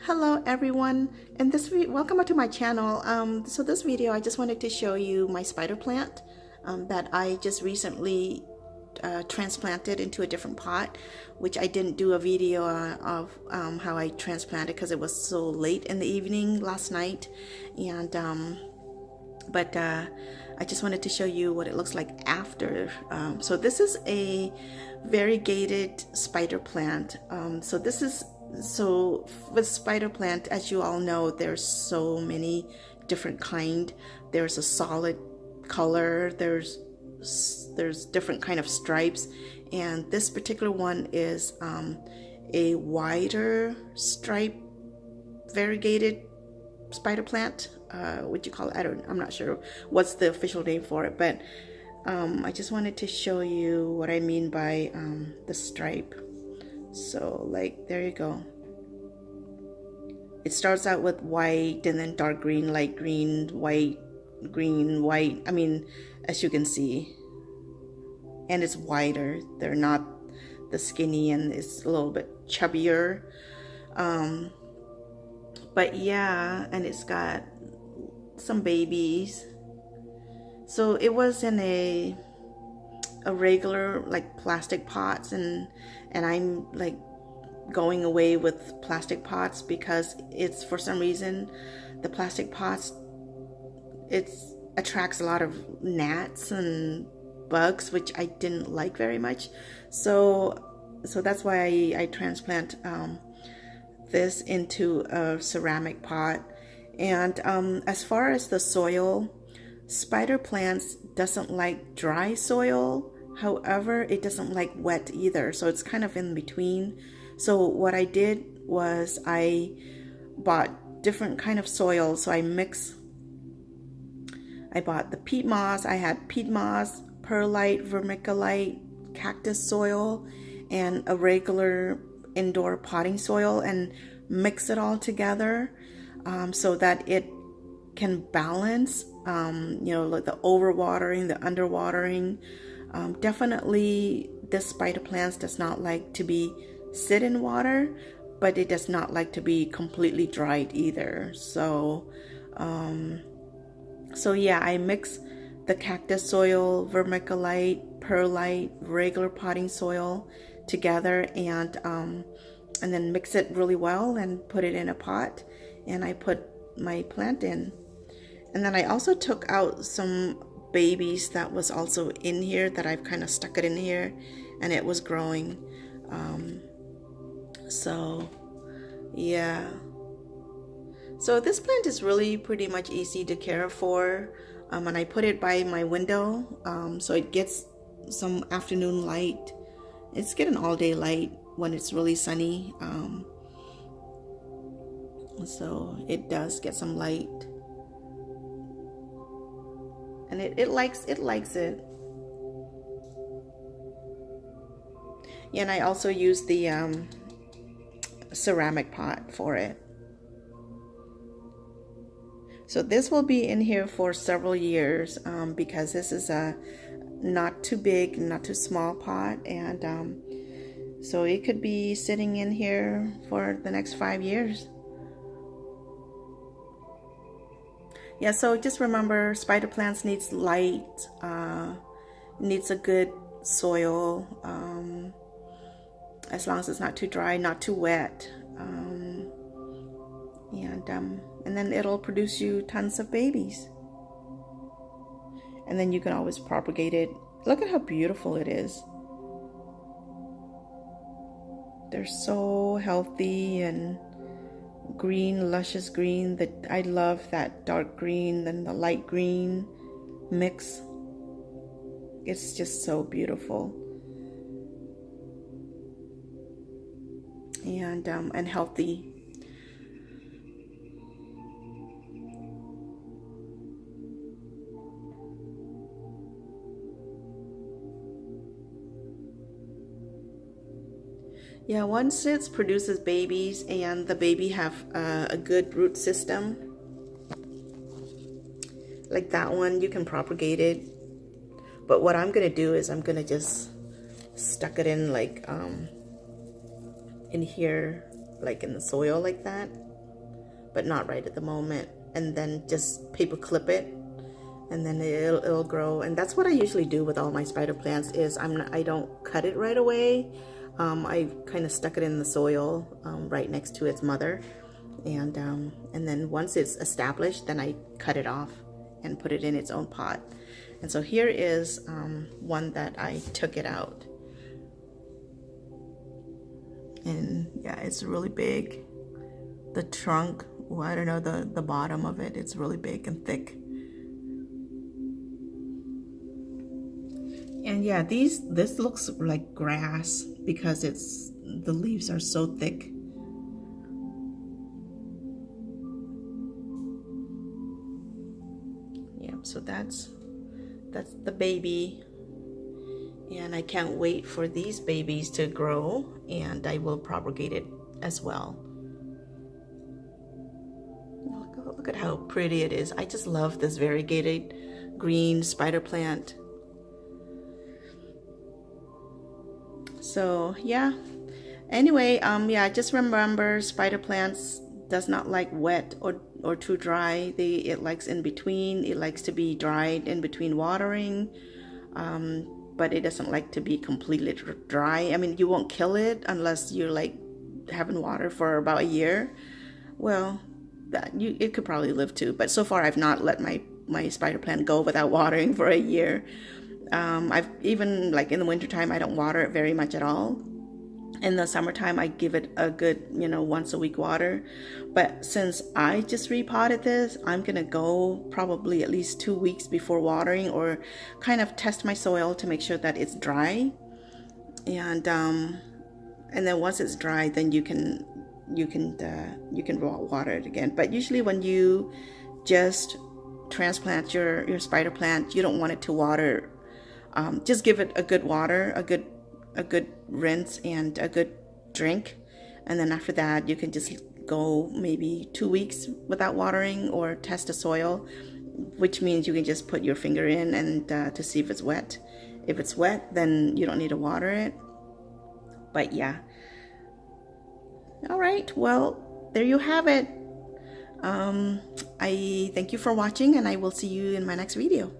Hello everyone, and welcome back to my channel. So this video I just wanted to show you my spider plant that I just recently transplanted into a different pot, which I didn't do a video of how I transplanted because it was so late in the evening last night, and but I just wanted to show you what it looks like after. So this is a variegated spider plant. So with spider plant, as you all know, there's so many different kind. There's a solid color, there's different kind of stripes, and this particular one is a wider stripe variegated spider plant. What you call it? I'm not sure what's the official name for it, but I just wanted to show you what I mean by the stripe. So like, there you go. It starts out with white and then dark green, light green, white, green, white. I mean, as you can see, and it's wider. They're not the skinny, and it's a little bit chubbier. But yeah, and it's got some babies. So it was in a regular like plastic pots, and I'm like going away with plastic pots because it's, for some reason, the plastic pots, it attracts a lot of gnats and bugs, which I didn't like very much. So that's why I transplant this into a ceramic pot. And as far as the soil, spider plants doesn't like dry soil. However, it doesn't like wet either, so it's kind of in between. So what I did was I bought different kind of soil. So I bought the peat moss. I had peat moss, perlite, vermiculite, cactus soil, and a regular indoor potting soil, and mix it all together so that it can balance, like the overwatering, the underwatering. Definitely, this spider plants does not like to be sit in water, but it does not like to be completely dried either. So yeah, I mix the cactus soil, vermiculite, perlite, regular potting soil together, and then mix it really well and put it in a pot, and I put my plant in. And then I also took out some babies that was also in here that I've kind of stuck it in here, and it was growing. So yeah, so this plant is really pretty much easy to care for, and I put it by my window, so it gets some afternoon light. It's getting all day light when it's really sunny, so it does get some light, and it likes it. Yeah, and I also use the ceramic pot for it. So this will be in here for several years, because this is a not too big, not too small pot, and so it could be sitting in here for the next 5 years. Yeah, so just remember, spider plants needs light, needs a good soil, as long as it's not too dry, not too wet, and then it'll produce you tons of babies. And then you can always propagate it. Look at how beautiful it is. They're so healthy and green, luscious green. I love that dark green and the light green mix. It's just so beautiful. And healthy. Yeah, once it produces babies and the baby have a good root system, like that one, you can propagate it. But what I'm gonna do is I'm gonna just stuck it in like in here like in the soil like that, but not right at the moment. And then just paper clip it, and then it'll grow. And that's what I usually do with all my spider plants is I don't cut it right away. I kind of stuck it in the soil right next to its mother, and then once it's established, then I cut it off and put it in its own pot. And so here is one that I took it out, and yeah, it's really big. The trunk, well, I don't know, the bottom of it, it's really big and thick. And yeah, this looks like grass because the leaves are so thick. Yeah, so that's the baby, and I can't wait for these babies to grow, and I will propagate it as well. Look at how pretty it is. I just love this variegated green spider plant. So yeah, anyway, yeah, just remember spider plants does not like wet or too dry. It likes in between. It likes to be dried in between watering, but it doesn't like to be completely dry. I mean, you won't kill it unless you're like having water for about a year. Well, it could probably live too, but so far I've not let my spider plant go without watering for a year. I've even, like in the wintertime, I don't water it very much at all. In the summertime, I give it a good, once a week water. But since I just repotted this, I'm gonna go probably at least 2 weeks before watering, or kind of test my soil to make sure that it's dry. And then once it's dry, then you can water it again. But usually when you just transplant your spider plant, you don't want it to water. Just give it a good water, a good rinse and a good drink, and then after that you can just go maybe 2 weeks without watering, or test the soil, which means you can just put your finger in and to see if it's wet. If it's wet, then you don't need to water it. But yeah, all right, well, there you have it. I thank you for watching, and I will see you in my next video.